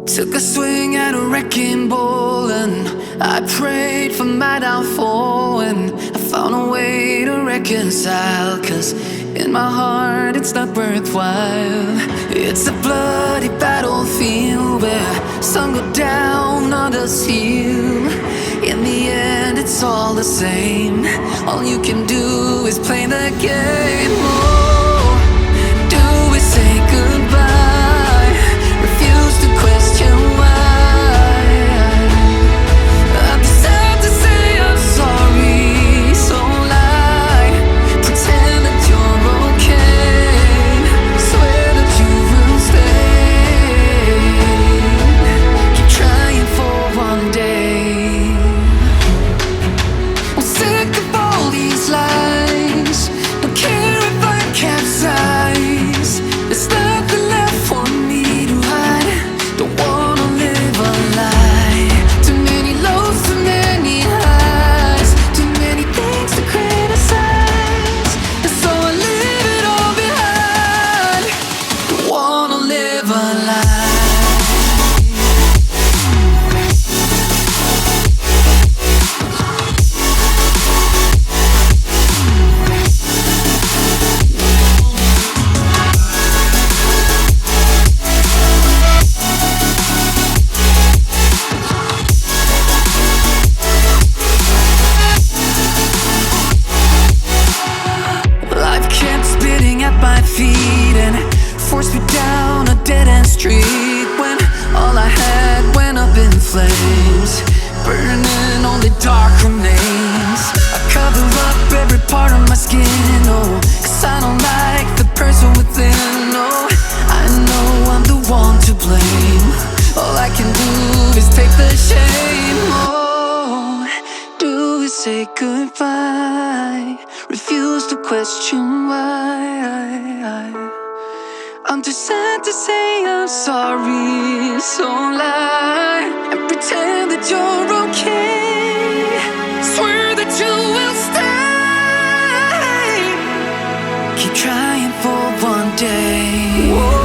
Took a swing at a wrecking ball and I prayed for my downfall, and I found a way to reconcile, 'cause in my heart it's not worthwhile. It's a bloody battlefield where some go down, others heal. In the end it's all the same. All you can do is play the game. Oh, do we say goodbye? Refuse to question why. I'm sad to say I'm sorry, so lie. Pretend that you're okay. Swear that you will stay. Keep trying for one day. I'm sick of all these lies. Don't care if I capsize. There's nothing left for me to hide. Don't wanna live a lie. Too many lows, too many highs. Too many things to criticize. And so I leave it all behind. Don't wanna live a lie. Life kept spitting at my feet and forced me down a dead-end street, when all I had went up in flames, burning only dark remains. I cover up every part of my skin, oh, 'cause I don't like the person within. Oh, I know I'm the one to blame. All I can do is take the shame. Oh, do we say goodbye? Refuse to question why. I'm too sad to say I'm sorry, so lie and pretend that you're okay. Swear that you will stay. Keep trying for one day. Whoa.